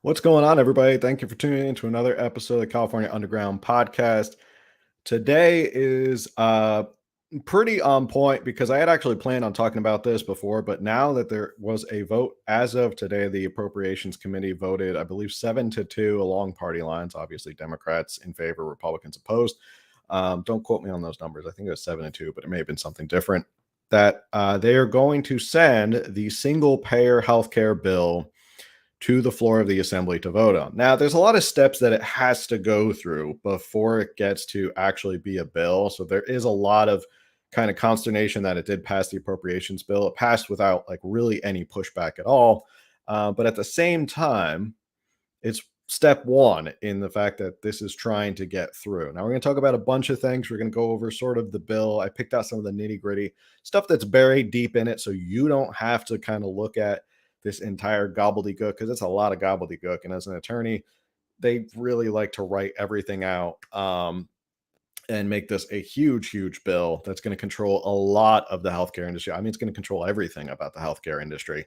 What's going on, everybody? Thank you for tuning in to another episode of the California Underground podcast. Today is pretty on point because I had actually planned on talking about this before, but now that there was a vote as of today, the Appropriations Committee voted, I believe, 7-2 along party lines. Obviously, Democrats in favor, Republicans opposed. Don't quote me on those numbers. I think it was 7-2, but it may have been something different. That they are going to send the single payer healthcare bill to the floor of the assembly to vote on. Now, there's a lot of steps that it has to go through before it gets to actually be a bill. So there is a lot of kind of consternation that it did pass the appropriations bill. It passed without like really any pushback at all. But at the same time, it's step one in the fact that this is trying to get through. Now, we're going to talk about a bunch of things. We're going to go over sort of the bill. I picked out some of the nitty gritty stuff that's buried deep in it. So you don't have to kind of look at this entire gobbledygook because it's a lot of gobbledygook. And as an attorney, they really like to write everything out and make this a huge, huge bill that's going to control a lot of the healthcare industry. I mean, it's going to control everything about the healthcare industry.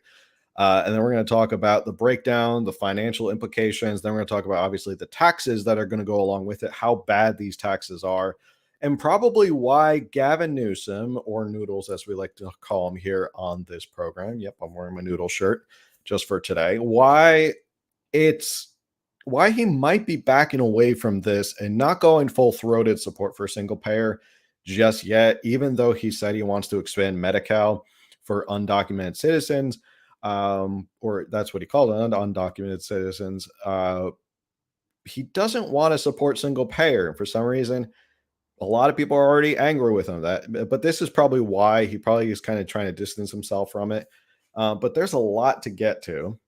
And then we're going to talk about the breakdown, the financial implications. Then we're going to talk about obviously the taxes that are going to go along with it, how bad these taxes are, and probably why Gavin Newsom, or Noodles as we like to call him here on this program. Yep, I'm wearing my Noodle shirt just for today. It's why he might be backing away from this and not going full-throated support for single payer just yet, even though he said he wants to expand Medi-Cal for undocumented citizens, or that's what he called it, undocumented citizens. He doesn't want to support single payer. For some reason, a lot of people are already angry with him but this is probably why he probably is kind of trying to distance himself from it. But there's a lot to get to.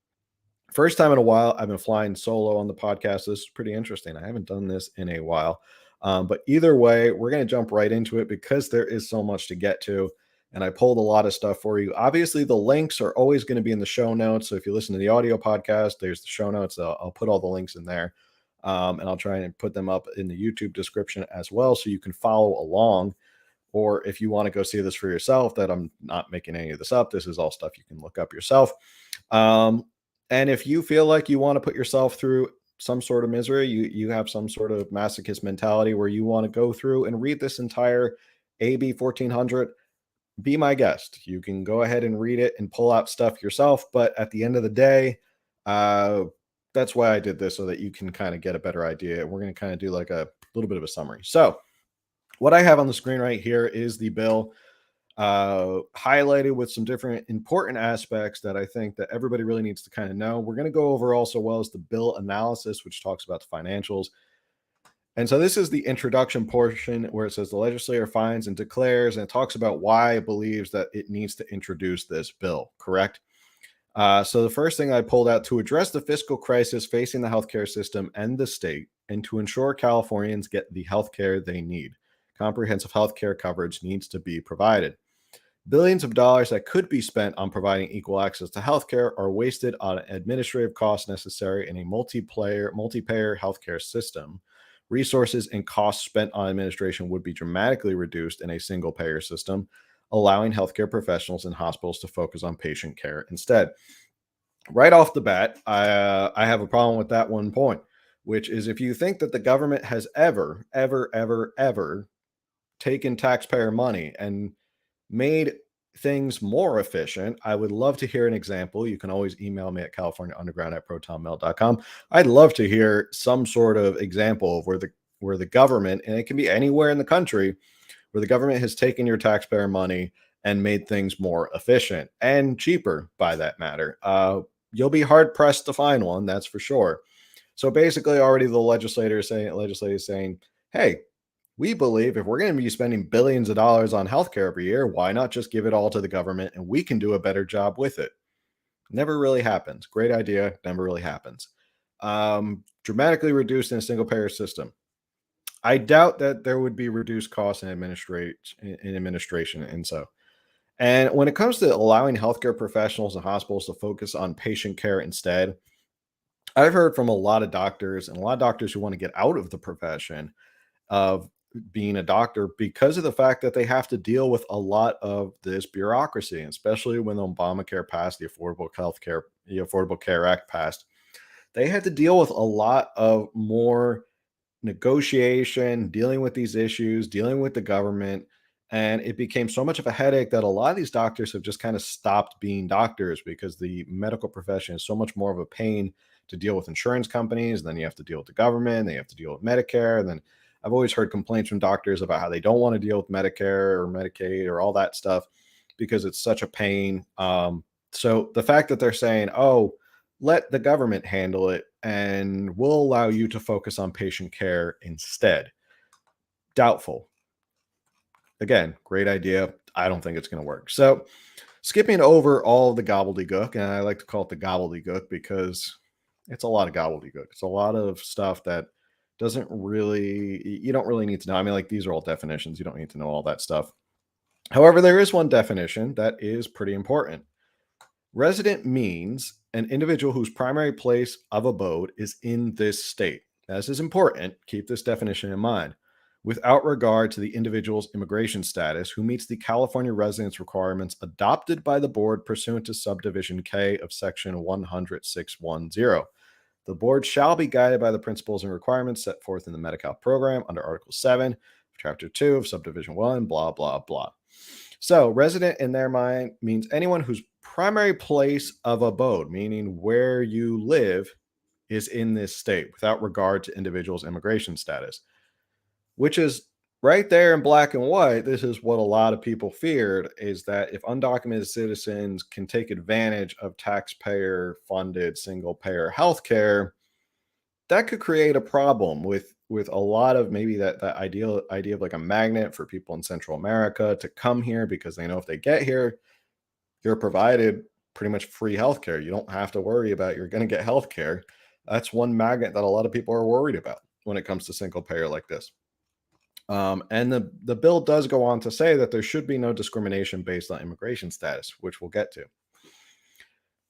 First time in a while, I've been flying solo on the podcast. This is pretty interesting. I haven't done this in a while. But either way, we're going to jump right into it because there is so much to get to. And I pulled a lot of stuff for you. Obviously, the links are always going to be in the show notes. So if you listen to the audio podcast, there's the show notes. I'll put all the links in there. And I'll try and put them up in the YouTube description as well so you can follow along. Or if you want to go see this for yourself, that I'm not making any of this up. This is all stuff you can look up yourself. And if you feel like you want to put yourself through some sort of misery, you have some sort of masochist mentality where you want to go through and read this entire AB 1400, be my guest. You can go ahead and read it and pull out stuff yourself. But at the end of the day, that's why I did this, so that you can kind of get a better idea. And we're going to kind of do like a little bit of a summary. So what I have on the screen right here is the bill, highlighted with some different important aspects that I think that everybody really needs to kind of know. We're going to go over also well as the bill analysis, which talks about the financials. And so this is the introduction portion where it says the legislature finds and declares, and it talks about why it believes that it needs to introduce this bill, correct? So the first thing I pulled out: to address the fiscal crisis facing the healthcare system and the state, and to ensure Californians get the healthcare they need, comprehensive healthcare coverage needs to be provided. Billions of dollars that could be spent on providing equal access to healthcare are wasted on administrative costs necessary in a multi-payer healthcare system. Resources and costs spent on administration would be dramatically reduced in a single payer system, allowing healthcare professionals and hospitals to focus on patient care instead. Right off the bat, I have a problem with that one point, which is if you think that the government has ever taken taxpayer money and made things more efficient, I would love to hear an example. You can always email me at californiaunderground@protonmail.com. I'd love to hear some sort of example of where the government, and it can be anywhere in the country, where the government has taken your taxpayer money and made things more efficient and cheaper, by that matter. You'll be hard pressed to find one, that's for sure. So basically, already the legislator is saying, hey, we believe if we're going to be spending billions of dollars on healthcare every year, why not just give it all to the government and we can do a better job with it? Never really happens. Great idea, never really happens. Dramatically reduced in a single payer system. I doubt that there would be reduced costs in administration and so. And when it comes to allowing healthcare professionals and hospitals to focus on patient care instead, I've heard from a lot of doctors and a lot of doctors who want to get out of the profession of being a doctor because of the fact that they have to deal with a lot of this bureaucracy, especially when Obamacare passed, the Affordable Care Act passed. they had to deal with a lot of more negotiation, dealing with these issues, dealing with the government. And it became so much of a headache that a lot of these doctors have just kind of stopped being doctors because the medical profession is so much more of a pain to deal with insurance companies. Then you have to deal with the government, then you have to deal with Medicare. And then I've always heard complaints from doctors about how they don't want to deal with Medicare or Medicaid or all that stuff because it's such a pain. So the fact that they're saying, oh, let the government handle it and we'll allow you to focus on patient care instead. Doubtful. Again, great idea. I don't think it's going to work. So, skipping over all the gobbledygook, and I like to call it the gobbledygook because it's a lot of gobbledygook. It's a lot of stuff that doesn't really, you don't really need to know. I mean, like these are all definitions. You don't need to know all that stuff. However, there is one definition that is pretty important. Resident means an individual whose primary place of abode is in this state. This is important. Keep this definition in mind. Without regard to the individual's immigration status, who meets the California residence requirements adopted by the board pursuant to subdivision K of section 10610. The board shall be guided by the principles and requirements set forth in the Medi-Cal program under Article 7, Chapter 2 of Subdivision 1, blah, blah, blah. So, resident in their mind means anyone whose primary place of abode, meaning where you live, is in this state without regard to individuals' immigration status, which is right there in black and white. This is what a lot of people feared, is that if undocumented citizens can take advantage of taxpayer funded single payer healthcare, that could create a problem with a lot of maybe that idea of like a magnet for people in Central America to come here because they know if they get here, you're provided pretty much free healthcare. You don't have to worry about you're going to get healthcare. That's one magnet that a lot of people are worried about when it comes to single payer like this. And the bill does go on to say that there should be no discrimination based on immigration status, which we'll get to.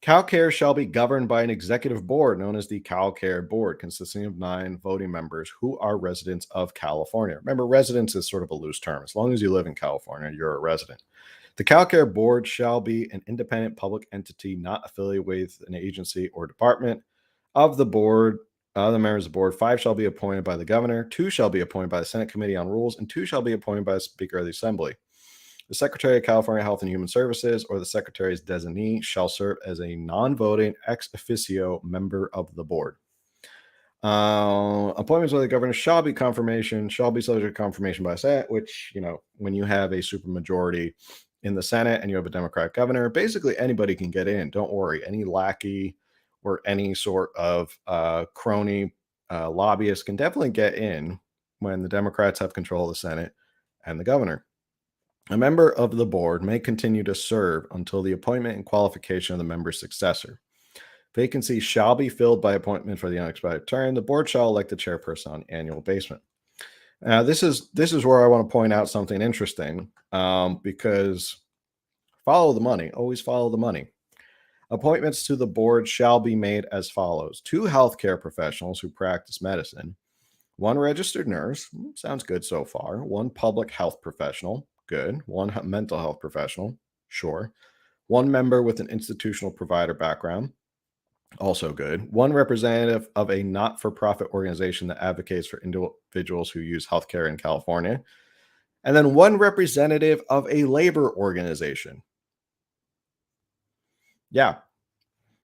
Calcare shall be governed by an executive board known as the Calcare Board, consisting of 9 voting members who are residents of California. Remember, residence is sort of a loose term. As long as you live in California, you're a resident. The Calcare Board shall be an independent public entity not affiliated with an agency or department. Of the board, the members of the board, 5 shall be appointed by the governor, 2 shall be appointed by the Senate Committee on Rules, and 2 shall be appointed by the Speaker of the Assembly. The Secretary of California Health and Human Services or the Secretary's designee shall serve as a non-voting ex officio member of the board. Appointments by the governor shall be subject to confirmation by the Senate, which, when you have a supermajority in the Senate and you have a Democratic governor, basically anybody can get in. Don't worry. Any lackey or any sort of crony lobbyist can definitely get in when the Democrats have control of the Senate and the governor. A member of the board may continue to serve until the appointment and qualification of the member's successor. Vacancies shall be filled by appointment for the unexpired term. The board shall elect the chairperson on an annual basis. Now, this is where I want to point out something interesting, because follow the money. Always follow the money. Appointments to the board shall be made as follows: 2 healthcare professionals who practice medicine, 1 registered nurse, sounds good so far, 1 public health professional, good, 1 mental health professional, sure, 1 member with an institutional provider background, also good, 1 representative of a not-for-profit organization that advocates for individuals who use healthcare in California, and then 1 representative of a labor organization. Yeah,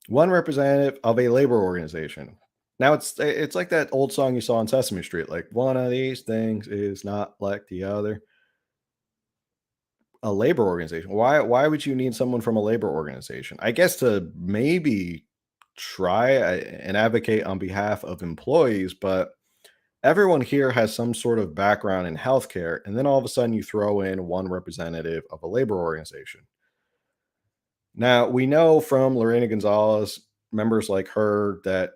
1 representative of a labor organization. Now it's like that old song you saw on Sesame Street, like one of these things is not like the other. A labor organization. Why would you need someone from a labor organization? I guess to maybe try and advocate on behalf of employees, but everyone here has some sort of background in healthcare, and then all of a sudden you throw in 1 representative of a labor organization. Now, we know from Lorena Gonzalez, members like her, that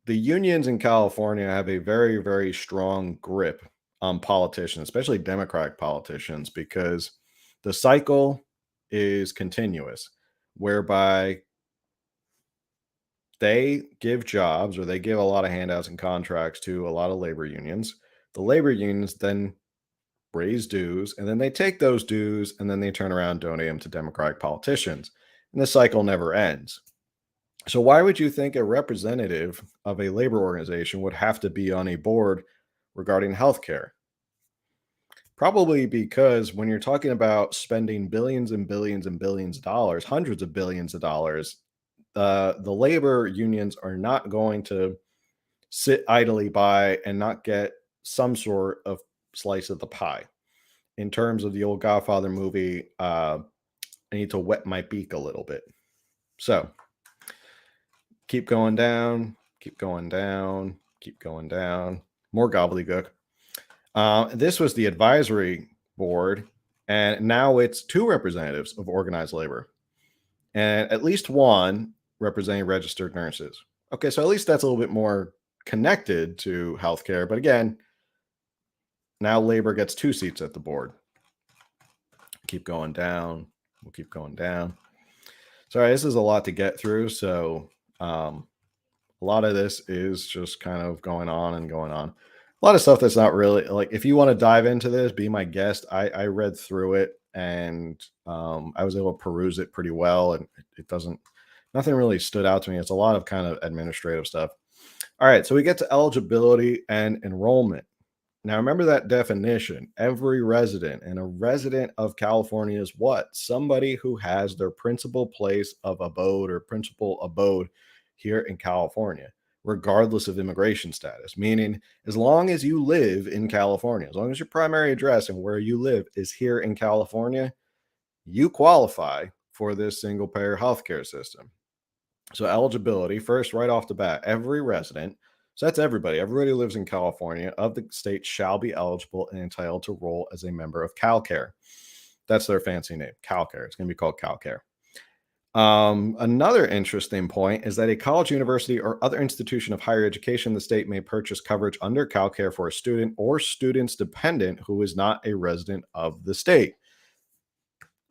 the unions in California have a very, very strong grip on politicians, especially Democratic politicians, because the cycle is continuous, whereby they give jobs or they give a lot of handouts and contracts to a lot of labor unions. The labor unions then raise dues, and then they take those dues and then they turn around and donate them to Democratic politicians. And the cycle never ends. So why would you think a representative of a labor organization would have to be on a board regarding healthcare? Probably because when you're talking about spending billions and billions and billions of dollars, hundreds of billions of dollars, the labor unions are not going to sit idly by and not get some sort of slice of the pie. In terms of the old Godfather movie, I need to wet my beak a little bit. So keep going down, keep going down, keep going down. More gobbledygook. This was the advisory board, and now it's two representatives of organized labor, and at least one representing registered nurses. Okay, so at least that's a little bit more connected to healthcare. But again, now labor gets two seats at the board. Keep going down. We'll keep going down. Sorry, this is a lot to get through. So a lot of this is just kind of going on and going on. A lot of stuff that's not really like, if you want to dive into this, be my guest. I read through it, and I was able to peruse it pretty well, and it doesn't, nothing really stood out to me. It's a lot of kind of administrative stuff. All right, so we get to eligibility and enrollment. Now, remember that definition. Every resident, and a resident of California is what? Somebody who has their principal place of abode or principal abode here in California, regardless of immigration status. Meaning, as long as you live in California, as long as your primary address and where you live is here in California, you qualify for this single payer healthcare system. So, eligibility, first, right off the bat, every resident, so that's everybody, everybody who lives in California of the state shall be eligible and entitled to roll as a member of Calcare. That's their fancy name, Calcare. It's going to be called Calcare. Another interesting point is that a college, university, or other institution of higher education in the state may purchase coverage under Calcare for a student or student's dependent who is not a resident of the state.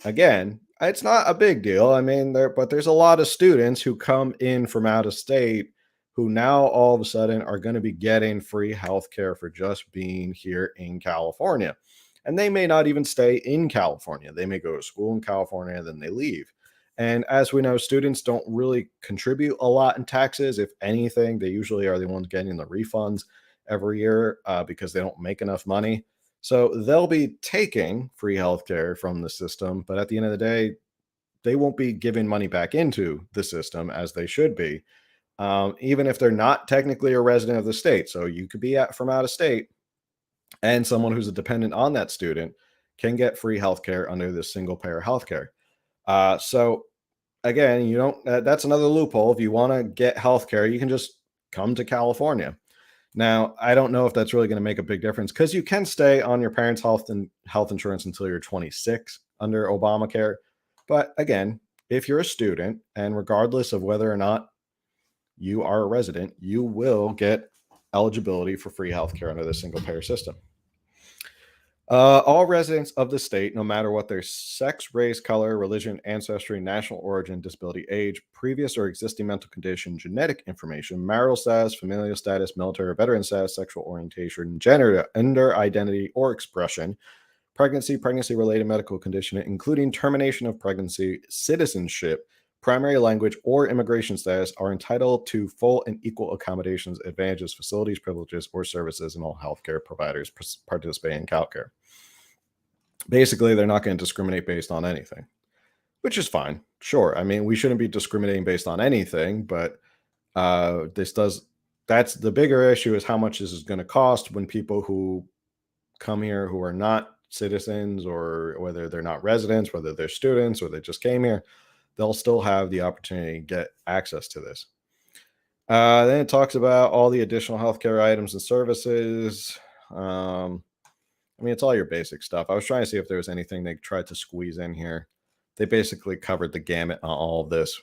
Again, it's not a big deal. I mean, there's a lot of students who come in from out of state who now all of a sudden are going to be getting free health care for just being here in California. And they may not even stay in California. They may go to school in California, then they leave. And as we know, students don't really contribute a lot in taxes. If anything, they usually are the ones getting the refunds every year because they don't make enough money. So they'll be taking free healthcare from the system, but at the end of the day, they won't be giving money back into the system as they should be, even if they're not technically a resident of the state. So you could be from out of state, and someone who's a dependent on that student can get free healthcare under this single payer healthcare. So again, you don't. That's another loophole. If you want to get healthcare, you can just come to California. Now, I don't know if that's really going to make a big difference because you can stay on your parents' health insurance until you're 26 under Obamacare. But again, if you're a student, and regardless of whether or not you are a resident, you will get eligibility for free healthcare under the single payer system. All residents of the state, no matter what their sex, race, color, religion, ancestry, national origin, disability, age, previous or existing mental condition, genetic information, marital status, familial status, military or veteran status, sexual orientation, gender identity or expression, pregnancy-related medical condition, including termination of pregnancy, citizenship, primary language, or immigration status, are entitled to full and equal accommodations, advantages, facilities, privileges, or services in all healthcare providers participating in Calcare. Basically, they're not going to discriminate based on anything, which is fine. Sure. I mean, we shouldn't be discriminating based on anything, but that's the bigger issue is how much this is going to cost when people who come here who are not citizens, or whether they're not residents, whether they're students or they just came here, they'll still have the opportunity to get access to this. Then it talks about all the additional healthcare items and services. I mean, it's all your basic stuff. I was trying to see if there was anything they tried to squeeze in here. They basically covered the gamut on all of this.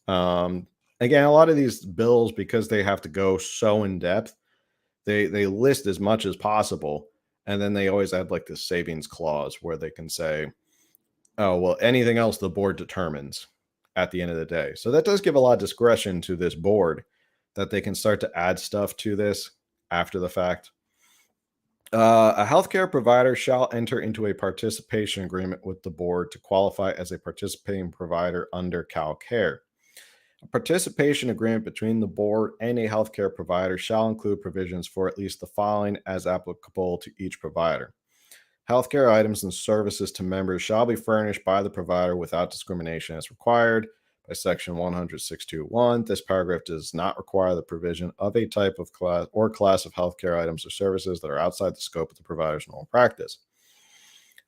Again, a lot of these bills, because they have to go so in depth, they list as much as possible, and then they always add like this savings clause where they can say, oh, well, anything else the board determines at the end of the day. So that does give a lot of discretion to this board that they can start to add stuff to this after the fact. A healthcare provider shall enter into a participation agreement with the board to qualify as a participating provider under Calcare. A participation agreement between the board and a healthcare provider shall include provisions for at least the following as applicable to each provider. Healthcare items and services to members shall be furnished by the provider without discrimination as required by Section 10621. This paragraph does not require the provision of a type of class or class of healthcare items or services that are outside the scope of the provider's normal practice.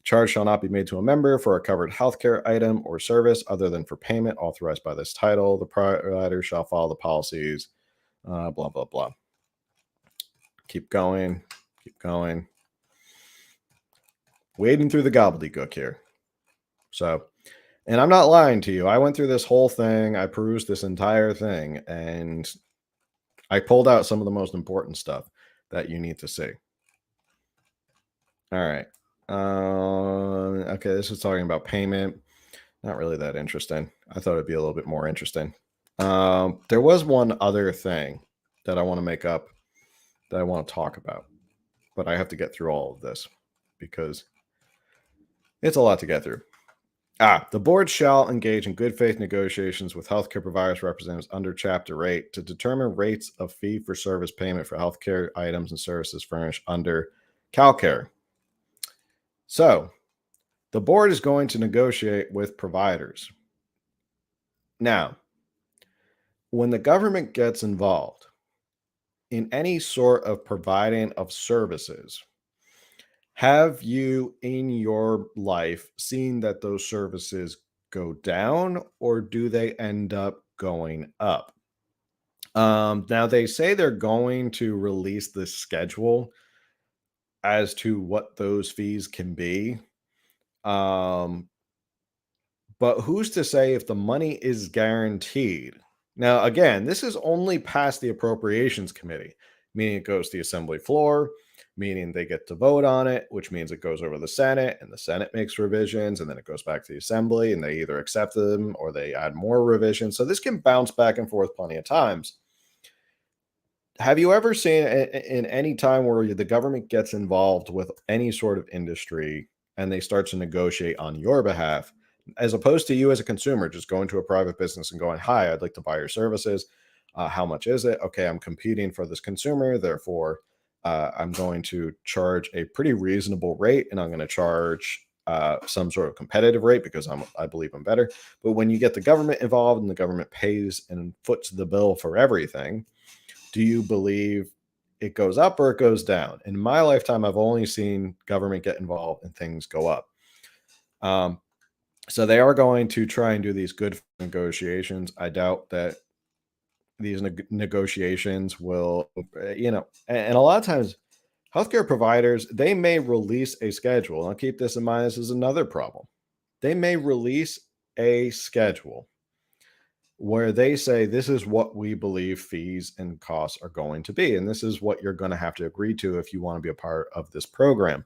Charge shall not be made to a member for a covered healthcare item or service other than for payment authorized by this title. The provider shall follow the policies, blah, blah, blah. Keep going. Keep going. Wading through the gobbledygook here. So, and I'm not lying to you. I went through this whole thing. I perused this entire thing and I pulled out some of the most important stuff that you need to see. All right. Okay, this is talking about payment. Not really that interesting. I thought it'd be a little bit more interesting. There was one other thing that I want to make up that I want to talk about, but I have to get through all of this because it's a lot to get through. The board shall engage in good faith negotiations with healthcare providers representatives under Chapter 8 to determine rates of fee for service payment for healthcare items and services furnished under Calcare. So, the board is going to negotiate with providers. Now, when the government gets involved in any sort of providing of services, have you in your life seen that those services go down or do they end up going up? Now, they say they're going to release this schedule as to what those fees can be. But who's to say if the money is guaranteed? Now, again, this is only past the Appropriations Committee, meaning it goes to the Assembly floor, meaning they get to vote on it, which means it goes over the Senate, and the Senate makes revisions, and then it goes back to the Assembly, and they either accept them or they add more revisions. So this can bounce back and forth plenty of times. Have you ever seen in any time where the government gets involved with any sort of industry and they start to negotiate on your behalf, as opposed to you as a consumer just going to a private business and going, "Hi, I'd like to buy your services. How much is it? Okay, I'm competing for this consumer, therefore I'm going to charge a pretty reasonable rate, and I'm going to charge some sort of competitive rate because I believe I'm better." But when you get the government involved and the government pays and foots the bill for everything, do you believe it goes up or it goes down? In my lifetime, I've only seen government get involved and things go up. So they are going to try and do these good negotiations. I doubt that these negotiations will, and a lot of times healthcare providers, they may release a schedule. I'll keep this in mind. This is another problem. They may release a schedule where they say this is what we believe fees and costs are going to be. And this is what you're going to have to agree to if you want to be a part of this program.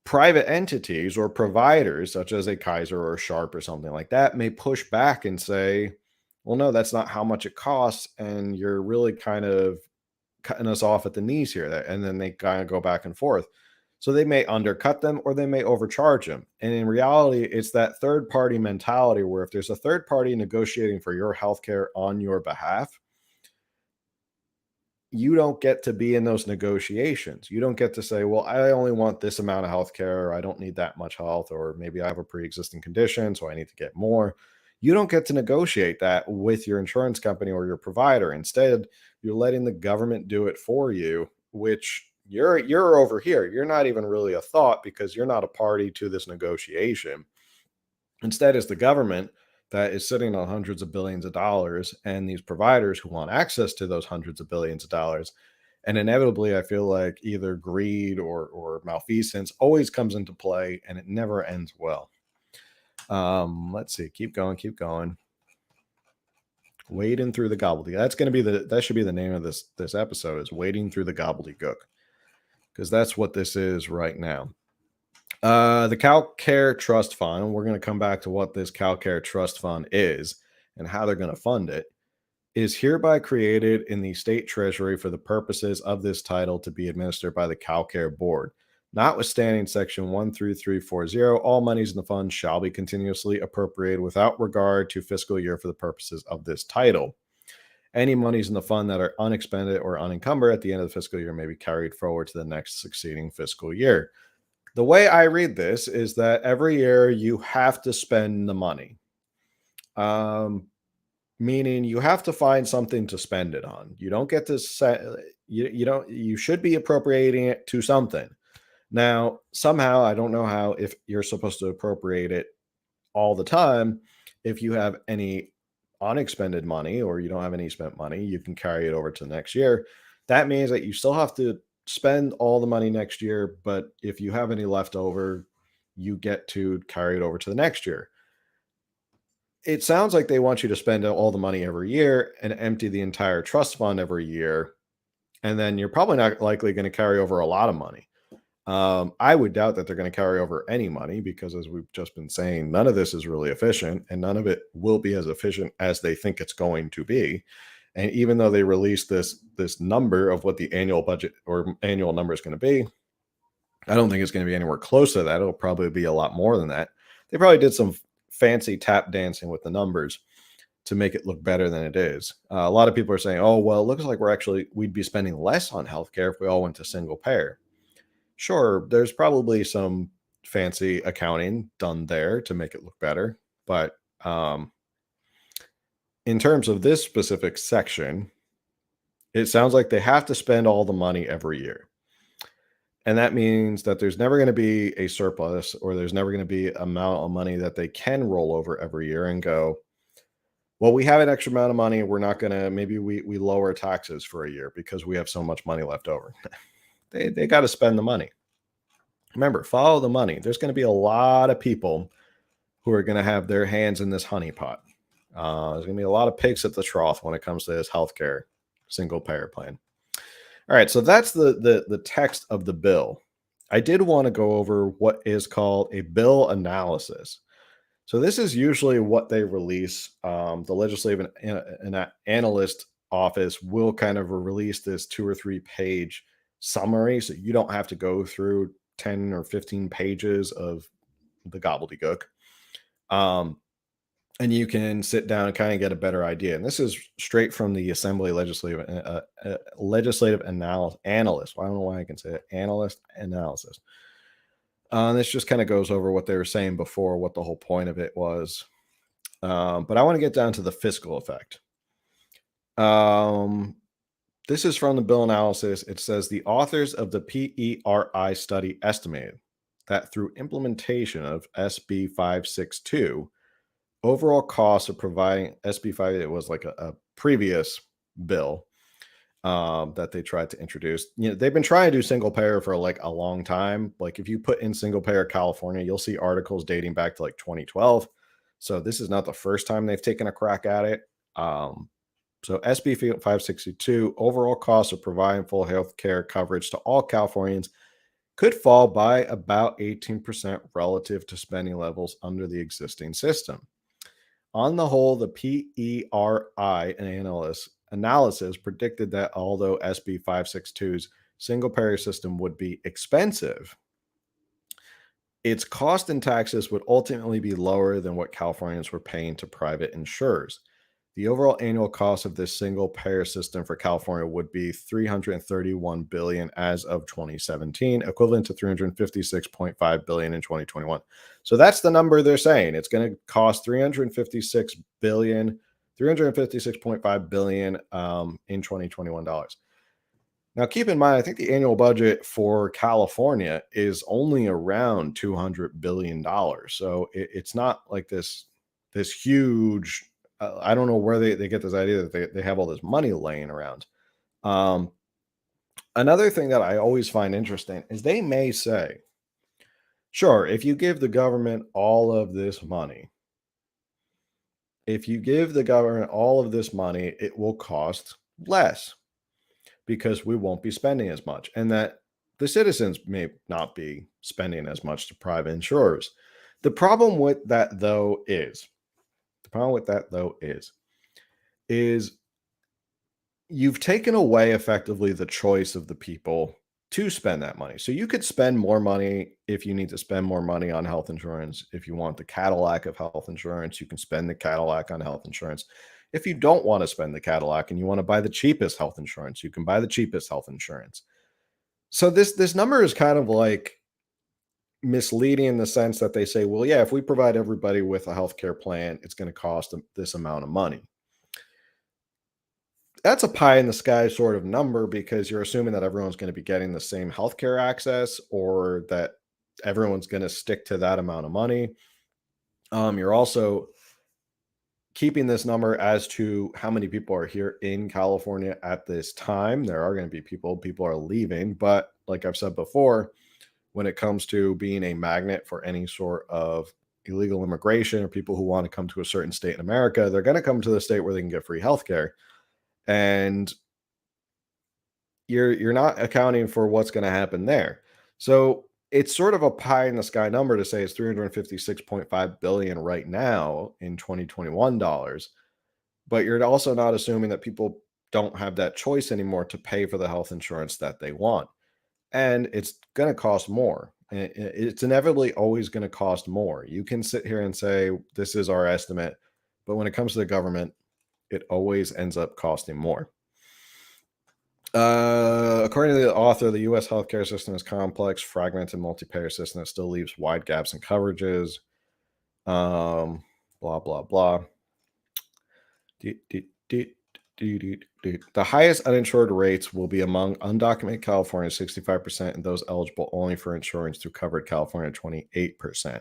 Private entities or providers, such as a Kaiser or a Sharp or something like that, may push back and say, well, no, that's not how much it costs. And you're really kind of cutting us off at the knees here. And then they kind of go back and forth. So they may undercut them or they may overcharge them. And in reality, it's that third party mentality where if there's a third party negotiating for your healthcare on your behalf, you don't get to be in those negotiations. You don't get to say, well, I only want this amount of healthcare, or I don't need that much health, or maybe I have a pre-existing condition, so I need to get more. You don't get to negotiate that with your insurance company or your provider. Instead, you're letting the government do it for you, which you're over here. You're not even really a thought because you're not a party to this negotiation. Instead, it's the government that is sitting on hundreds of billions of dollars and these providers who want access to those hundreds of billions of dollars. And inevitably, I feel like either greed or malfeasance always comes into play and it never ends well. Let's see. Keep going. Keep going. Wading through the gobbledygook. That should be the name of this episode, is wading through the gobbledygook, because that's what this is right now. The Calcare Trust Fund, we're going to come back to what this Calcare Trust Fund is and how they're going to fund it, is hereby created in the state treasury for the purposes of this title to be administered by the Calcare Board. Notwithstanding Section 13340, all monies in the fund shall be continuously appropriated without regard to fiscal year for the purposes of this title. Any monies in the fund that are unexpended or unencumbered at the end of the fiscal year may be carried forward to the next succeeding fiscal year. The way I read this is that every year you have to spend the money. Meaning you have to find something to spend it on. You don't get to set you don't you should be appropriating it to something. Now, somehow I don't know how if you're supposed to appropriate it all the time. If you have any unexpended money or you don't have any spent money, you can carry it over to the next year. That means that you still have to spend all the money next year, but if you have any left over, you get to carry it over to the next year. It sounds like they want you to spend all the money every year and empty the entire trust fund every year. And then you're probably not likely going to carry over a lot of money. I would doubt that they're going to carry over any money because, as we've just been saying, none of this is really efficient and none of it will be as efficient as they think it's going to be. And even though they released this number of what the annual budget or annual number is going to be, I don't think it's going to be anywhere close to that. It'll probably be a lot more than that. They probably did some fancy tap dancing with the numbers to make it look better than it is. A lot of people are saying, "Oh, well, it looks like we'd be spending less on healthcare if we all went to single payer." Sure, there's probably some fancy accounting done there to make it look better, but in terms of this specific section, it sounds like they have to spend all the money every year. And that means that there's never going to be a surplus or there's never going to be amount of money that they can roll over every year and go, well, we have an extra amount of money. We're not going to, maybe we lower taxes for a year because we have so much money left over. They got to spend the money. Remember, follow the money. There's going to be a lot of people who are going to have their hands in this honey pot. There's going to be a lot of pigs at the trough when it comes to this healthcare single payer plan. All right, so that's the text of the bill. I did want to go over what is called a bill analysis. So this is usually what they release. The legislative and analyst office will kind of release this 2 or 3 page summary, so you don't have to go through 10 or 15 pages of the gobbledygook. And you can sit down and kind of get a better idea. And this is straight from the Assembly legislative analyst. Well, I don't know why I can say it. Analyst analysis. This just kind of goes over what they were saying before, what the whole point of it was. But I want to get down to the fiscal effect. This is from the bill analysis. It says the authors of the PERI study estimated that through implementation of SB 562, overall costs of providing SB 5, it was like a previous bill that they tried to introduce. They've been trying to do single payer for like a long time. Like if you put in single payer California, you'll see articles dating back to like 2012. So this is not the first time they've taken a crack at it. So SB 562, overall costs of providing full health care coverage to all Californians could fall by about 18% relative to spending levels under the existing system. On the whole, the PERI analysis predicted that although SB 562's single payer system would be expensive, its cost and taxes would ultimately be lower than what Californians were paying to private insurers. The overall annual cost of this single payer system for California would be $331 billion as of 2017, equivalent to $356.5 billion in 2021. So that's the number they're saying. It's going to cost $356.5 billion in 2021 dollars. Now, keep in mind, I think the annual budget for California is only around $200 billion. So it's not like this huge. I don't know where they get this idea that they have all this money laying around. Another thing that I always find interesting is they may say, sure, if you give the government all of this money, it will cost less because we won't be spending as much, and that the citizens may not be spending as much to private insurers. The problem with that, though, is you've taken away effectively the choice of the people to spend that money. So you could spend more money if you need to spend more money on health insurance. If you want the Cadillac of health insurance, you can spend the Cadillac on health insurance. If you don't want to spend the Cadillac and you want to buy the cheapest health insurance, you can buy the cheapest health insurance. So this number is kind of like misleading in the sense that they say, well, yeah, if we provide everybody with a healthcare plan, it's going to cost them this amount of money. That's a pie in the sky sort of number because you're assuming that everyone's going to be getting the same healthcare access or that everyone's going to stick to that amount of money. You're also keeping this number as to how many people are here in California at this time. There are going to be people are leaving, but like I've said before, when it comes to being a magnet for any sort of illegal immigration or people who want to come to a certain state in America, they're going to come to the state where they can get free healthcare. And you're not accounting for what's going to happen there. So it's sort of a pie in the sky number to say it's 356.5 billion right now in 2021 dollars, but you're also not assuming that people don't have that choice anymore to pay for the health insurance that they want. And it's going to cost more. It's inevitably always going to cost more. You can sit here and say this is our estimate, but when it comes to the government, it always ends up costing more. According to the author, the U.S. healthcare system is complex, fragmented, multi-payer system that still leaves wide gaps in coverages. Blah blah blah. The highest uninsured rates will be among undocumented California, 65%, and those eligible only for insurance through covered California, 28%.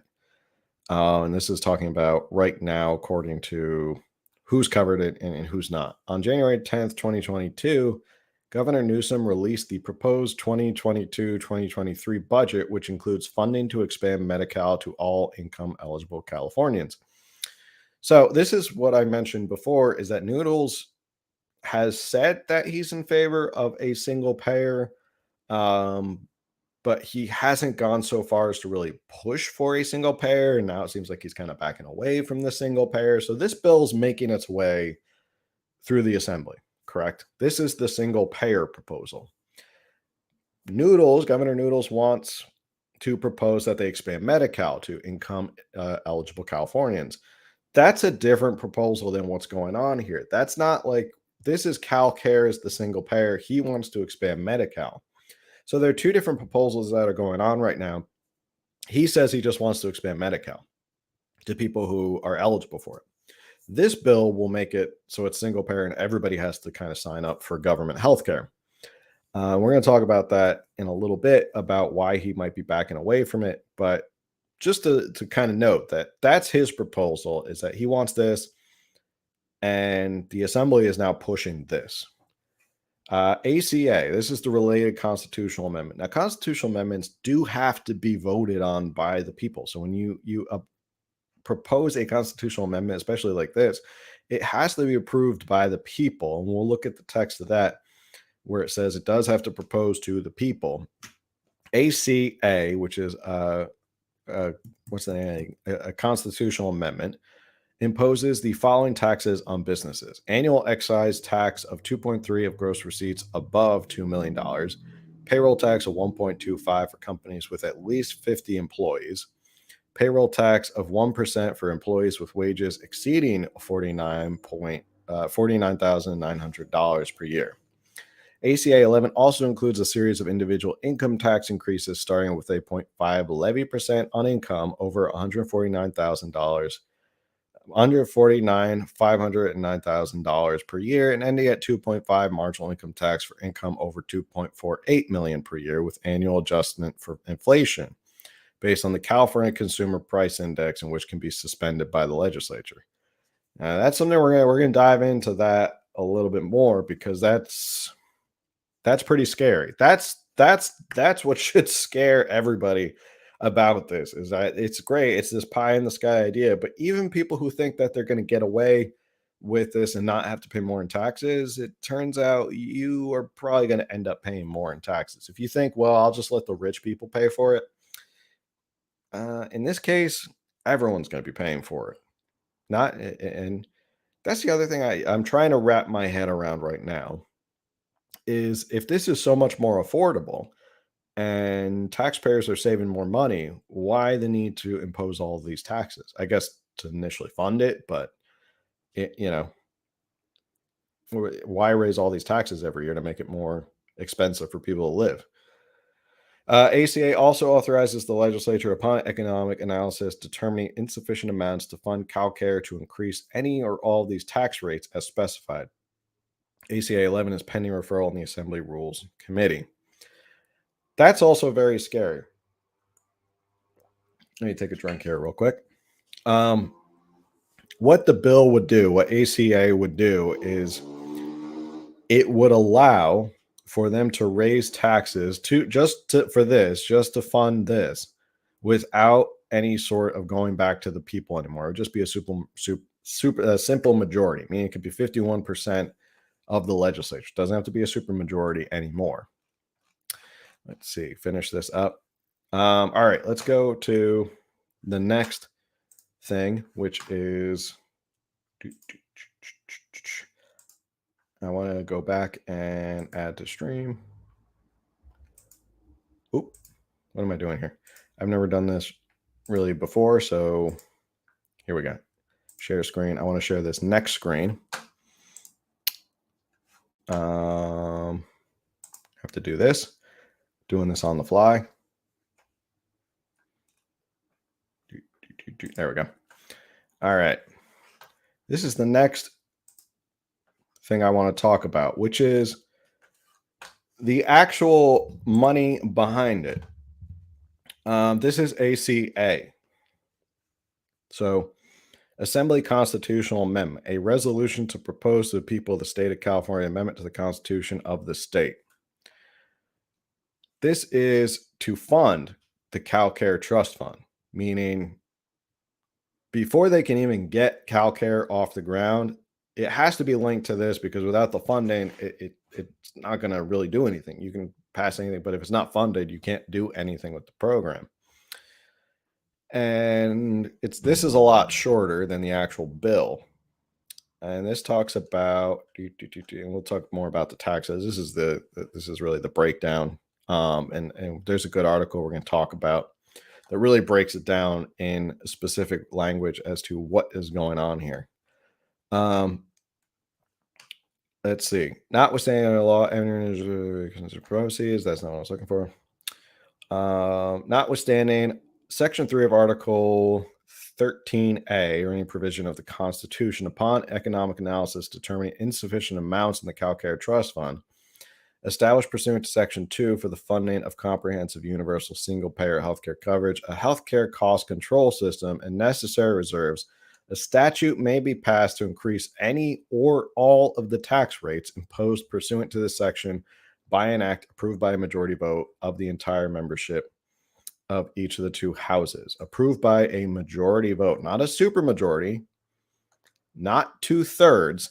And this is talking about right now, according to who's covered it and who's not. On January 10th, 2022, Governor Newsome released the proposed 2022-2023 budget, which includes funding to expand Medi-Cal to all income eligible Californians. So this is what I mentioned before, is that Noodles has said that he's in favor of a single payer, but he hasn't gone so far as to really push for a single payer. And now it seems like he's kind of backing away from the single payer. So this bill's making its way through the assembly, correct? This is the single payer proposal. Governor Noodles wants to propose that they expand Medi-Cal to income eligible Californians. That's a different proposal than what's going on here. That's not like, this is Calcare as the single payer. He wants to expand Medi-Cal. So there are two different proposals that are going on right now. He says he just wants to expand Medi-Cal to people who are eligible for it. This bill will make it so it's single payer and everybody has to kind of sign up for government health care. We're going to talk about that in a little bit, about why he might be backing away from it. But just to kind of note that that's his proposal, is that he wants this, and the assembly is now pushing this. ACA, this is the related constitutional amendment. Now, constitutional amendments do have to be voted on by the people. So when you propose a constitutional amendment, especially like this, it has to be approved by the people. And we'll look at the text of that, where it says it does have to propose to the people. ACA, which is what's the name? A constitutional amendment, imposes the following taxes on businesses: annual excise tax of 2.3 of gross receipts above $2 million, payroll tax of 1.25 for companies with at least 50 employees, payroll tax of 1% for employees with wages exceeding $49,900 per year. ACA 11 also includes a series of individual income tax increases, starting with a 0.5 levy percent on income over $149,000, under $509,000 per year, and ending at 2.5 marginal income tax for income over 2.48 million per year, with annual adjustment for inflation based on the California Consumer Price Index, and which can be suspended by the legislature. That's something we're gonna dive into that a little bit more, because that's pretty scary. That's what should scare everybody about this, is that it's great. It's this pie in the sky idea, but even people who think that they're going to get away with this and not have to pay more in taxes, it turns out you are probably going to end up paying more in taxes. If you think, well, I'll just let the rich people pay for it, in this case, everyone's going to be paying for it. And that's the other thing I'm trying to wrap my head around right now, is if this is so much more affordable, and taxpayers are saving more money. Why the need to impose all of these taxes? I guess to initially fund it, but it, why raise all these taxes every year to make it more expensive for people to live? ACA also authorizes the legislature, upon economic analysis, determining insufficient amounts to fund Calcare to increase any or all of these tax rates as specified. ACA 11 is pending referral in the Assembly Rules Committee. That's also very scary. Let me take a drink here real quick. What the bill would do, what ACA would do, is it would allow for them to raise taxes just to fund this without any sort of going back to the people anymore. It would just be a simple majority, meaning it could be 51% of the legislature. It doesn't have to be a super majority anymore. Let's see, finish this up. All right, let's go to the next thing, which is I want to go back and add to stream. Oop, what am I doing here? I've never done this really before, so here we go. Share screen. I want to share this next screen. Have to do this. Doing this on the fly. There we go. All right. This is the next thing I want to talk about, which is the actual money behind it. This is ACA. So, Assembly Constitutional Amendment, a resolution to propose to the people of the state of California amendment to the Constitution of the state. This is to fund the Calcare Trust Fund, meaning before they can even get Calcare off the ground, it has to be linked to this, because without the funding, it's not going to really do anything. You can pass anything, but if it's not funded, you can't do anything with the program. And this is a lot shorter than the actual bill. And this talks about, and we'll talk more about the taxes. This is really the breakdown. And there's a good article we're going to talk about that really breaks it down in specific language as to what is going on here. Let's see. Notwithstanding the law, privacy, that's not what I was looking for. Notwithstanding Section 3 of Article 13A, or any provision of the Constitution, upon economic analysis determining insufficient amounts in the Calcare Trust Fund, established pursuant to Section 2 for the funding of comprehensive universal single-payer healthcare coverage, a healthcare cost control system, and necessary reserves, a statute may be passed to increase any or all of the tax rates imposed pursuant to this section by an act approved by a majority vote of the entire membership of each of the two houses. Approved by a majority vote, not a supermajority, not 2/3.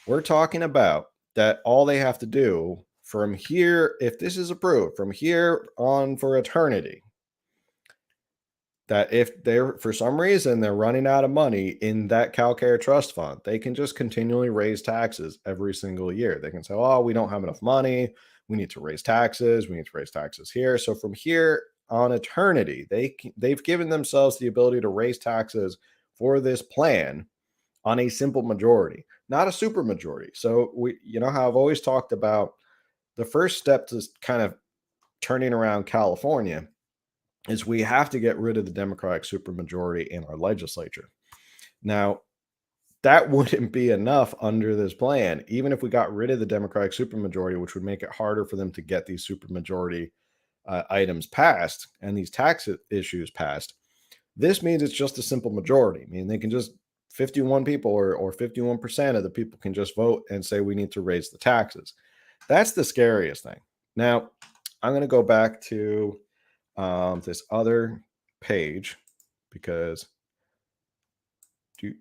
We're talking about that all they have to do from here, if this is approved, from here on for eternity, that if they're, for some reason, they're running out of money in that Calcare Trust Fund, they can just continually raise taxes every single year. They can say, oh, we don't have enough money. We need to raise taxes. We need to raise taxes here. So from here on eternity, they've given themselves the ability to raise taxes for this plan on a simple majority, not a super majority. So how I've always talked about the first step to kind of turning around California is we have to get rid of the Democratic supermajority in our legislature. Now, that wouldn't be enough under this plan, even if we got rid of the Democratic supermajority, which would make it harder for them to get these supermajority items passed and these tax issues passed. This means it's just a simple majority. I mean, they can just 51 people or 51% of the people can just vote and say we need to raise the taxes. That's the scariest thing. Now, I'm going to go back to this other page because I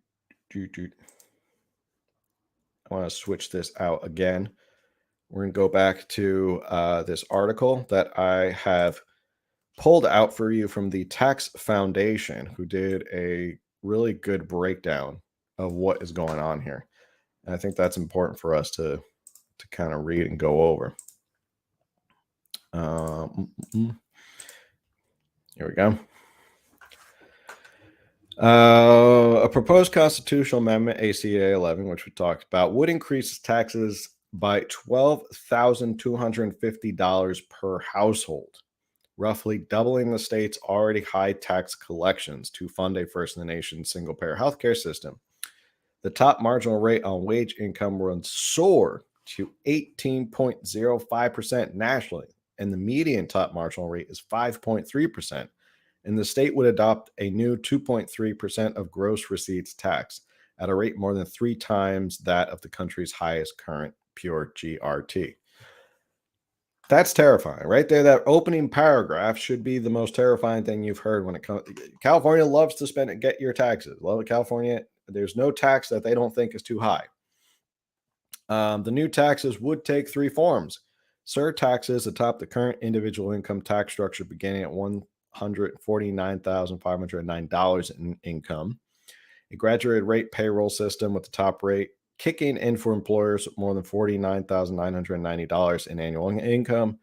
want to switch this out again. We're going to go back to this article that I have pulled out for you from the Tax Foundation, who did a really good breakdown of what is going on here. And I think that's important for us to kind of read and go over. Here we go. A proposed constitutional amendment, ACA 11, which we talked about, would increase taxes by $12,250 per household, roughly doubling the state's already high tax collections to fund a first in the nation single payer healthcare system. The top marginal rate on wage income would soar to 18.05% nationally, and the median top marginal rate is 5.3%. And the state would adopt a new 2.3% of gross receipts tax at a rate more than 3 times that of the country's highest current pure GRT. That's terrifying, right there. That opening paragraph should be the most terrifying thing you've heard when it comes. California loves to spend and get your taxes. Love it, California. There's no tax that they don't think is too high. The new taxes would take 3 forms. Surtaxes atop the current individual income tax structure beginning at $149,509 in income. A graduated rate payroll system with the top rate kicking in for employers with more than $49,990 in annual income,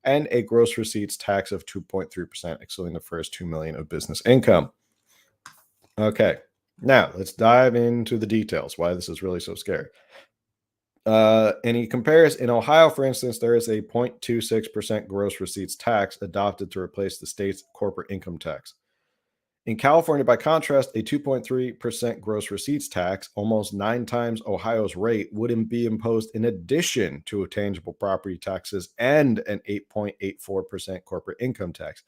and a gross receipts tax of 2.3%, excluding the first $2 million of business income. Okay, now let's dive into the details, why this is really so scary. And he compares in Ohio, for instance, there is a 0.26% gross receipts tax adopted to replace the state's corporate income tax. In California, by contrast, a 2.3% gross receipts tax, almost 9 times Ohio's rate, would be imposed in addition to tangible property taxes and an 8.84% corporate income tax,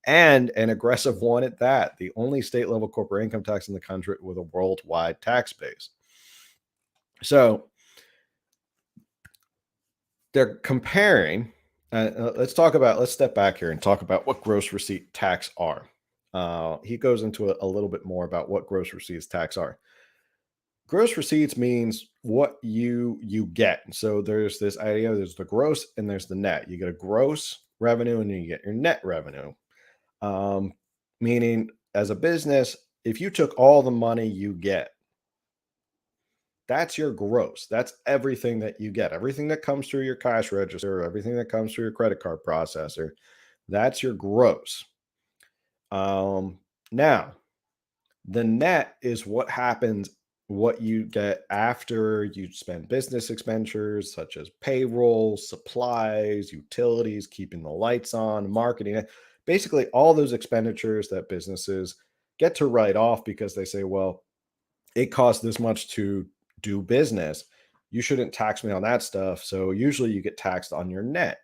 and an aggressive one at that, the only state level corporate income tax in the country with a worldwide tax base. So they're comparing. Let's step back here and talk about what gross receipt tax are. He goes into a little bit more about what gross receipts tax are. Gross receipts means what you get. So there's this idea, there's the gross and there's the net. You get a gross revenue and then you get your net revenue. Meaning as a business, if you took all the money you get, that's your gross. That's everything that you get. Everything that comes through your cash register, everything that comes through your credit card processor, that's your gross. Now, the net is what happens, what you get after you spend business expenditures such as payroll, supplies, utilities, keeping the lights on, marketing, basically all those expenditures that businesses get to write off because they say, well, it costs this much to do business. You shouldn't tax me on that stuff. So usually you get taxed on your net.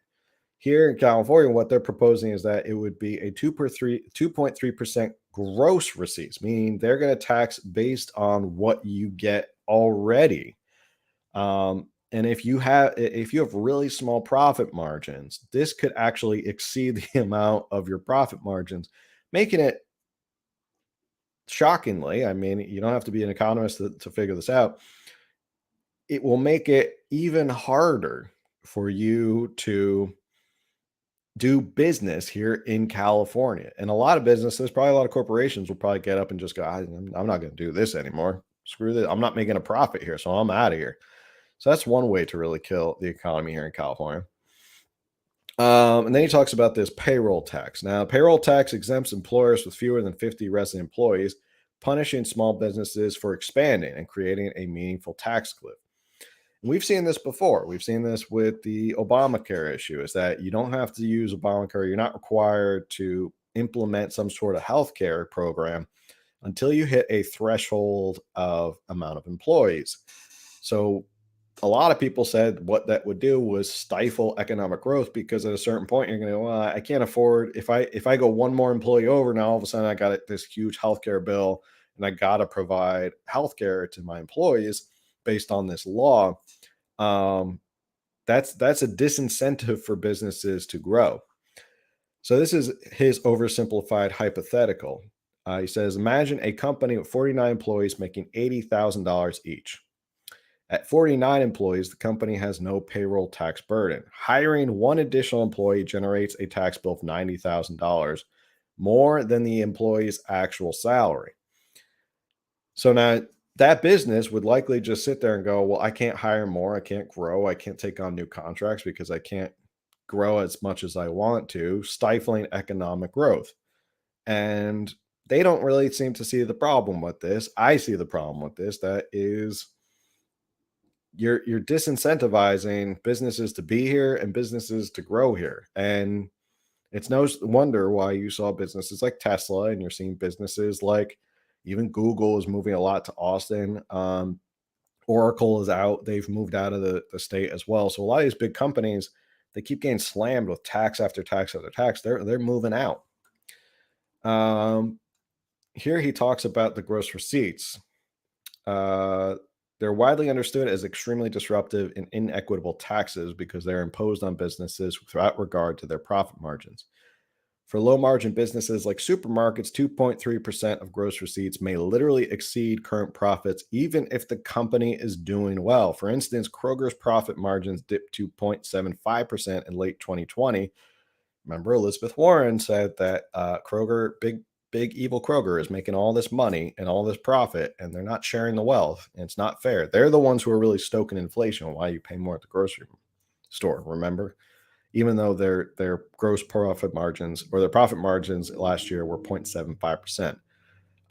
Here in California, what they're proposing is that it would be a 2.3% gross receipts, meaning they're going to tax based on what you get already. And if you have really small profit margins, this could actually exceed the amount of your profit margins, making it shockingly, I mean, you don't have to be an economist to figure this out. It will make it even harder for you to do business here in California. And a lot of businesses, probably a lot of corporations will probably get up and just go, I'm not going to do this anymore. Screw this. I'm not making a profit here. So I'm out of here. So that's one way to really kill the economy here in California. And then he talks about this payroll tax. Now, payroll tax exempts employers with fewer than 50 resident employees, punishing small businesses for expanding and creating a meaningful tax cliff. We've seen this before. We've seen this with the Obamacare issue, is that you don't have to use Obamacare. You're not required to implement some sort of healthcare program until you hit a threshold of amount of employees. So a lot of people said what that would do was stifle economic growth, because at a certain point you're going to go, well, I can't afford, if I go one more employee over, now all of a sudden I got this huge healthcare bill and I got to provide healthcare to my employees based on this law. That's a disincentive for businesses to grow. So this is his oversimplified hypothetical. He says, imagine a company with 49 employees making $80,000 each. At 49 employees, the company has no payroll tax burden. Hiring one additional employee generates a tax bill of $90,000, more than the employee's actual salary. So now that business would likely just sit there and go, well, I can't hire more. I can't grow. I can't take on new contracts because I can't grow as much as I want to, stifling economic growth. And they don't really seem to see the problem with this. I see the problem with this. That is, you're disincentivizing businesses to be here and businesses to grow here. And it's no wonder why you saw businesses like Tesla, and you're seeing businesses like even Google is moving a lot to Austin. Oracle is out; they've moved out of the state as well. So a lot of these big companies, they keep getting slammed with tax after tax after tax. They're moving out. Um, Here he talks about the gross receipts. Uh, they're widely understood as extremely disruptive and inequitable taxes because they're imposed on businesses without regard to their profit margins. For low margin businesses like supermarkets, 2.3% of gross receipts may literally exceed current profits, even if the company is doing well. For instance, Kroger's profit margins dipped to 0.75% in late 2020. Remember, Elizabeth Warren said that Kroger, big evil Kroger, is making all this money and all this profit, and they're not sharing the wealth. And it's not fair. They're the ones who are really stoking inflation. Why you pay more at the grocery store? Remember, even though their gross profit margins or their profit margins last year were 0.75%,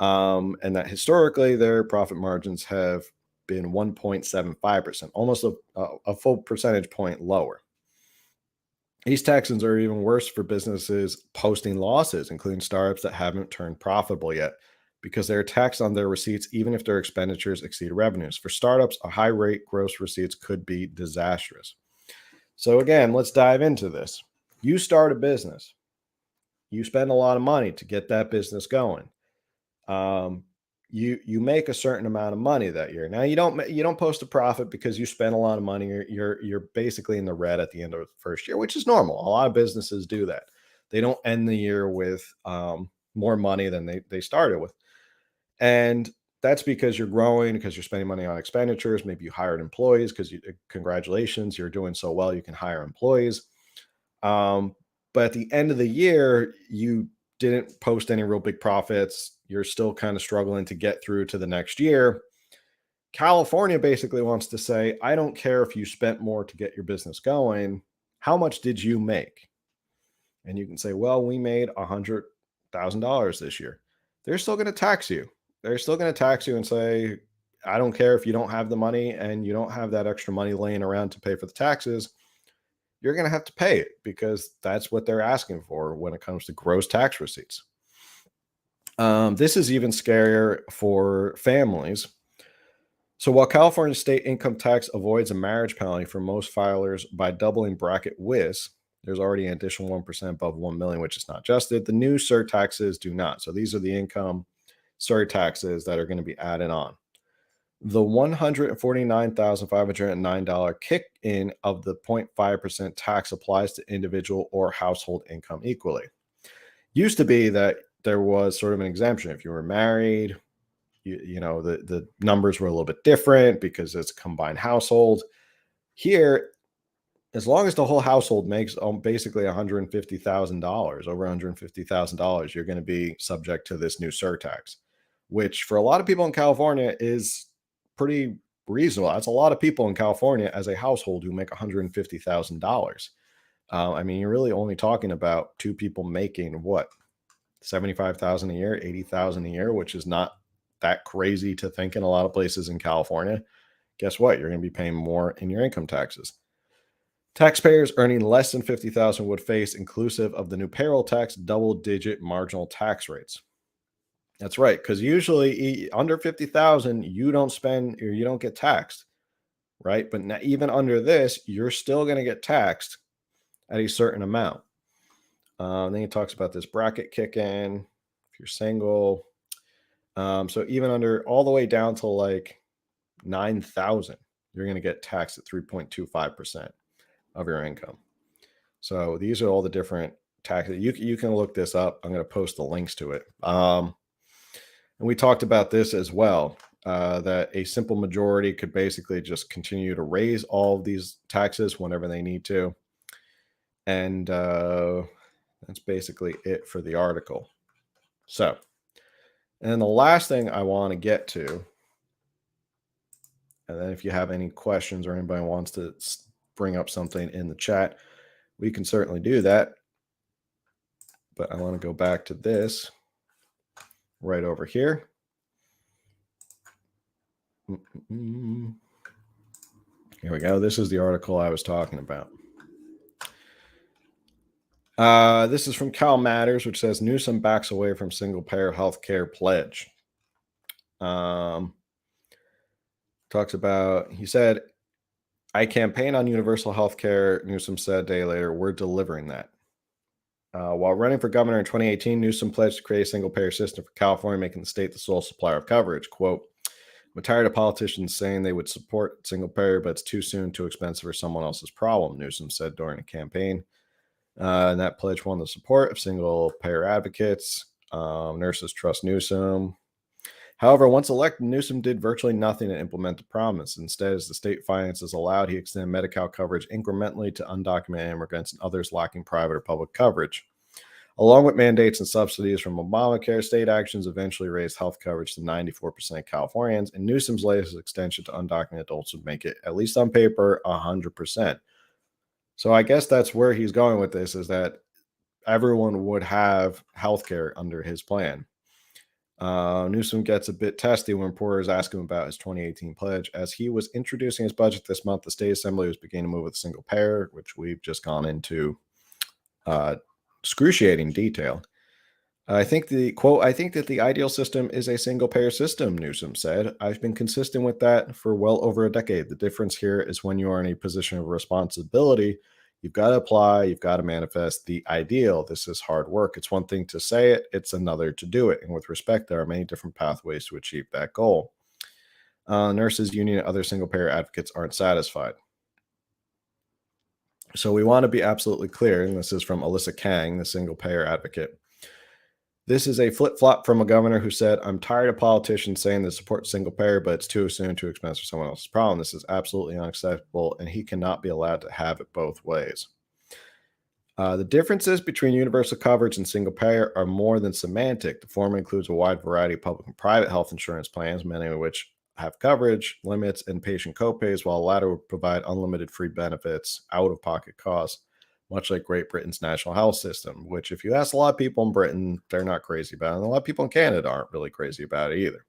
and that historically their profit margins have been 1.75%, almost a full percentage point lower. These taxes are even worse for businesses posting losses, including startups that haven't turned profitable yet, because they're taxed on their receipts even if their expenditures exceed revenues. For startups, a high rate gross receipts could be disastrous. So, again, let's dive into this. You start a business, you spend a lot of money to get that business going. Um, you make a certain amount of money that year. Now you don't post a profit because you spend a lot of money. You're basically in the red at the end of the first year, which is normal. A lot of businesses do that. They don't end the year with more money than they started with, and that's because you're growing, because you're spending money on expenditures. Maybe you hired employees because congratulations, you're doing so well, you can hire employees. Um, but at the end of the year, you didn't post any real big profits. You're still kind of struggling to get through to the next year. California basically wants to say, I don't care if you spent more to get your business going. How much did you make? And you can say, well, we made $100,000 this year. They're still going to tax you. They're still going to tax you and say, I don't care if you don't have the money and you don't have that extra money laying around to pay for the taxes. You're going to have to pay it because that's what they're asking for when it comes to gross tax receipts. This is even scarier for families. So while California state income tax avoids a marriage penalty for most filers by doubling bracket WIS, there's already an additional 1% above 1 million, which is not adjusted. The new surtaxes do not. So these are the income surtaxes that are going to be added on. The $149,509 kick in of the 0.5% tax applies to individual or household income equally. Used to be that there was sort of an exemption. If you were married, the numbers were a little bit different because it's a combined household. Here, as long as the whole household makes basically $150,000, over $150,000, you're going to be subject to this new surtax, which for a lot of people in California is pretty reasonable. That's a lot of people in California as a household who make $150,000. I mean, you're really only talking about two people making what, 75,000 a year, 80,000 a year, which is not that crazy to think in a lot of places in California. Guess what? You're going to be paying more in your income taxes. Taxpayers earning less than 50,000 would face, inclusive of the new payroll tax, double-digit marginal tax rates. That's right, because usually under 50,000, you don't spend or you don't get taxed, right? But even under this, you're still going to get taxed at a certain amount. Then he talks about this bracket kick in if you're single. So even under all the way down to like 9,000, you're going to get taxed at 3.25% of your income. So these are all the different taxes. You can look this up. I'm going to post the links to it. And we talked about this as well, that a simple majority could basically just continue to raise all of these taxes whenever they need to. And that's basically it for the article. So, and the last thing I want to get to, and then if you have any questions or anybody wants to bring up something in the chat, we can certainly do that. But I want to go back to this right over here. Here we go. This is the article I was talking about. This is from Cal Matters, which says Newsome backs away from single-payer healthcare pledge. Talks about, he said, I campaign on universal healthcare. Newsome said a day later, we're delivering that. While running for governor in 2018, Newsome pledged to create a single-payer system for California, making the state the sole supplier of coverage. Quote, I'm tired of politicians saying they would support single-payer, but it's too soon, too expensive, or someone else's problem, Newsome said during a campaign. And that pledge won the support of single-payer advocates. Nurses trust Newsome. However, once elected, Newsome did virtually nothing to implement the promise. Instead, as the state finances allowed, he extended Medi-Cal coverage incrementally to undocumented immigrants and others lacking private or public coverage. Along with mandates and subsidies from Obamacare, state actions eventually raised health coverage to 94% of Californians, and Newsom's latest extension to undocumented adults would make it, at least on paper, 100%. So I guess that's where he's going with this, is that everyone would have health care under his plan. Newsome gets a bit testy when reporters ask him about his 2018 pledge. As he was introducing his budget this month, the state assembly was beginning to move with a single payer, which we've just gone into excruciating detail. I think that the ideal system is a single payer system, Newsome said. I've been consistent with that for well over a decade. The difference here is when you are in a position of responsibility, you've got to apply, you've got to manifest the ideal. This is hard work. It's one thing to say it, it's another to do it. And with respect, there are many different pathways to achieve that goal. Nurses Union and other single payer advocates aren't satisfied. So we want to be absolutely clear, and this is from Alyssa Kang, the single payer advocate. This is a flip-flop from a governor who said, I'm tired of politicians saying they support single payer, but it's too soon, too expensive for someone else's problem. This is absolutely unacceptable, and he cannot be allowed to have it both ways. The differences between universal coverage and single payer are more than semantic. The former includes a wide variety of public and private health insurance plans, many of which have coverage, limits, and patient copays, while the latter would provide unlimited free benefits, out-of-pocket costs, much like Great Britain's national health system, which if you ask a lot of people in Britain, they're not crazy about it. And a lot of people in Canada aren't really crazy about it either.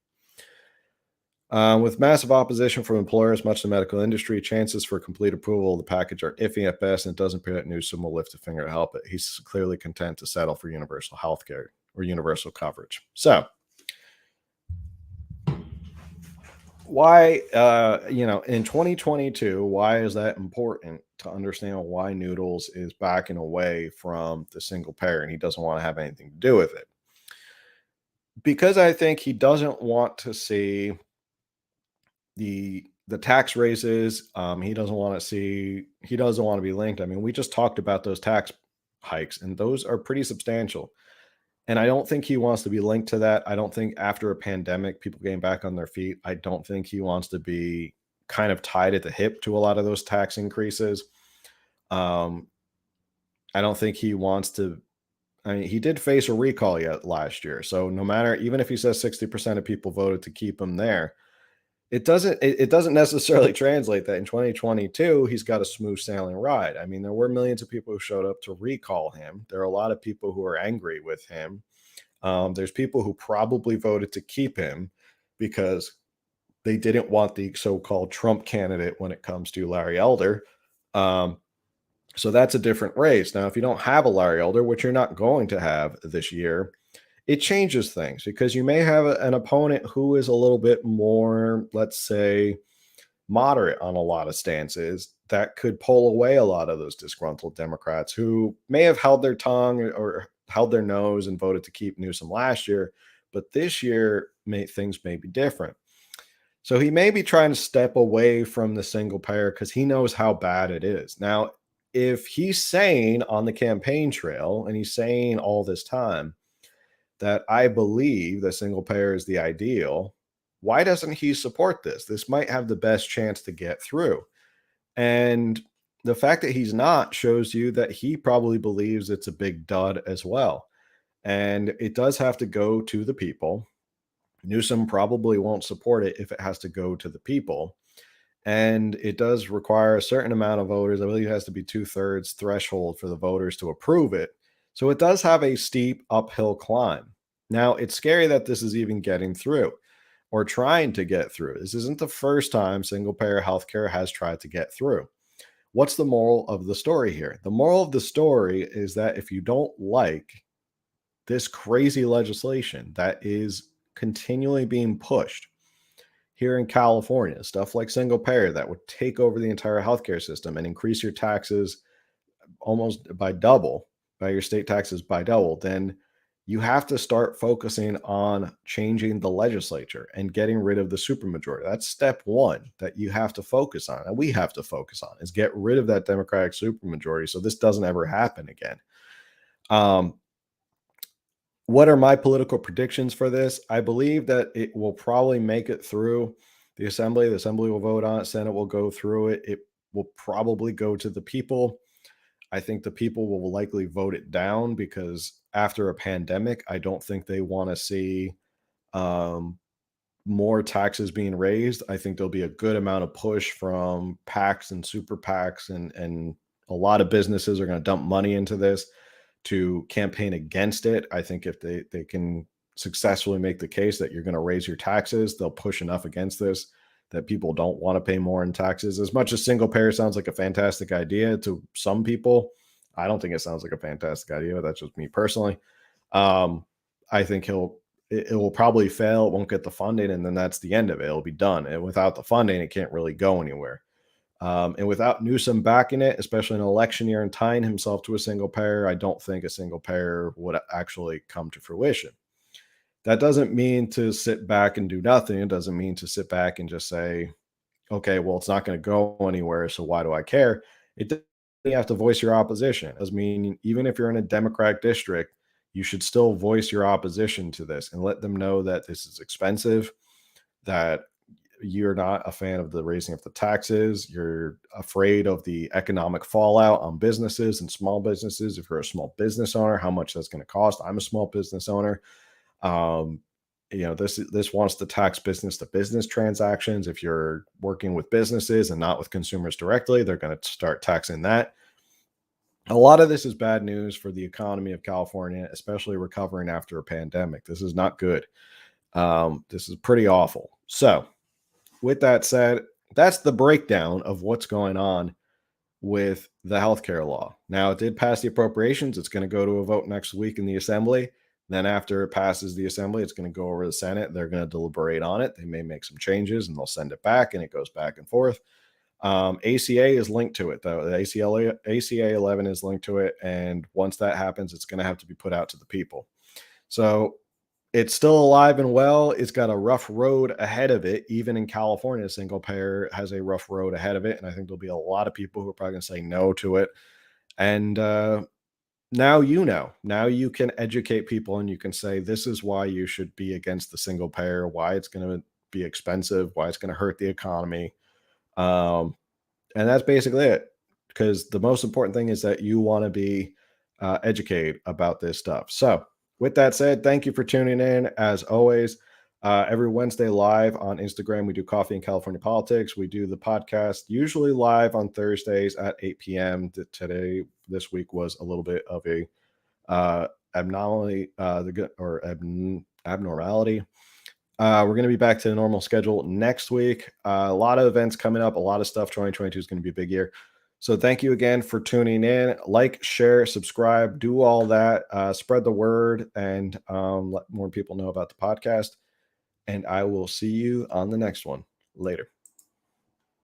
With massive opposition from employers, much of the medical industry, chances for complete approval of the package are iffy at best, and it doesn't appear that Newsome will lift a finger to help it. He's clearly content to settle for universal health care or universal coverage. So why, in 2022, why is that important to understand why Noodles is backing away from the single payer and he doesn't want to have anything to do with it? Because I think he doesn't want to see the tax raises. He doesn't want to be linked. I mean, we just talked about those tax hikes, and those are pretty substantial. And I don't think he wants to be linked to that. I don't think after a pandemic, people getting back on their feet, I don't think he wants to be kind of tied at the hip to a lot of those tax increases. I don't think he wants to. I mean, he did face a recall yet last year. So no matter, even if he says 60% of people voted to keep him there, it doesn't necessarily translate that in 2022 he's got a smooth sailing ride. I mean, there were millions of people who showed up to recall him. There are a lot of people who are angry with him. There's people who probably voted to keep him because they didn't want the so-called Trump candidate when it comes to Larry Elder. So that's a different race. Now, if you don't have a Larry Elder, which you're not going to have this year, it changes things because you may have an opponent who is a little bit more, let's say, moderate on a lot of stances that could pull away a lot of those disgruntled Democrats who may have held their tongue or held their nose and voted to keep Newsom last year. But this year, things may be different. So he may be trying to step away from the single payer because he knows how bad it is. Now, if he's saying on the campaign trail and he's saying all this time that I believe that single payer is the ideal, why doesn't he support this? This might have the best chance to get through. And the fact that he's not shows you that he probably believes it's a big dud as well. And it does have to go to the people. Newsom probably won't support it if it has to go to the people. And it does require a certain amount of voters. I believe it has to be 2/3 threshold for the voters to approve it. So it does have a steep uphill climb. Now, it's scary that this is even getting through or trying to get through. This isn't the first time single payer healthcare has tried to get through. What's the moral of the story here? The moral of the story is that if you don't like this crazy legislation that is continually being pushed here in California, stuff like single payer that would take over the entire healthcare system and increase your taxes almost by double, by your state taxes by double, then you have to start focusing on changing the legislature and getting rid of the supermajority. That's step one that you have to focus on, and we have to focus on, is get rid of that Democratic supermajority so this doesn't ever happen again. Um, what are my political predictions for this? I believe that it will probably make it through the assembly. The assembly will vote on it. Senate will go through it. It will probably go to the people. I think the people will likely vote it down because after a pandemic, I don't think they want to see um, more taxes being raised. I think there'll be a good amount of push from PACs and super PACs, and a lot of businesses are going to dump money into this to campaign against it. I think if they can successfully make the case that you're going to raise your taxes, they'll push enough against this that people don't want to pay more in taxes. As much as single payer sounds like a fantastic idea to some people, I don't think it sounds like a fantastic idea. That's just me personally. Um, I think it will probably fail. It won't get the funding, and then that's the end of it. It'll be done. And without the funding, it can't really go anywhere. And without Newsom backing it, especially in an election year and tying himself to a single payer, I don't think a single payer would actually come to fruition. That doesn't mean to sit back and do nothing. It doesn't mean to sit back and just say, okay, well, it's not going to go anywhere, so why do I care? It doesn't mean you have to voice your opposition. It does mean even if you're in a Democratic district, you should still voice your opposition to this and let them know that this is expensive, that you're not a fan of the raising of the taxes. You're afraid of the economic fallout on businesses and small businesses. If you're a small business owner, how much that's going to cost. I'm a small business owner. Um, this wants to tax business to business transactions. If you're working with businesses and not with consumers directly, they're going to start taxing that. A lot of this is bad news for the economy of California, especially recovering after a pandemic. This is not good. This is pretty awful. So, with that said, that's the breakdown of what's going on with the healthcare law. Now, it did pass the appropriations. It's going to go to a vote next week in the assembly. Then, after it passes the assembly, it's going to go over to the Senate. They're going to deliberate on it. They may make some changes and they'll send it back, and it goes back and forth. ACA is linked to it, though. The ACA 11 is linked to it. And once that happens, it's going to have to be put out to the people. So, it's still alive and well. It's got a rough road ahead of it. Even in California, single payer has a rough road ahead of it. And I think there'll be a lot of people who are probably going to say no to it. And now you know. Now you can educate people and you can say, this is why you should be against the single payer, why it's going to be expensive, why it's going to hurt the economy. Um, and that's basically it. Because the most important thing is that you want to be educated about this stuff. So, with that said, thank you for tuning in. As always, every Wednesday live on Instagram, we do Coffee and California Politics. We do the podcast usually live on Thursdays at 8 p.m. Today, this week was a little bit of a abnormality. Abnormality. We're going to be back to the normal schedule next week. A lot of events coming up, a lot of stuff. 2022 is going to be a big year. So thank you again for tuning in. Like, share, subscribe, do all that. Spread the word and let more people know about the podcast. And I will see you on the next one. Later.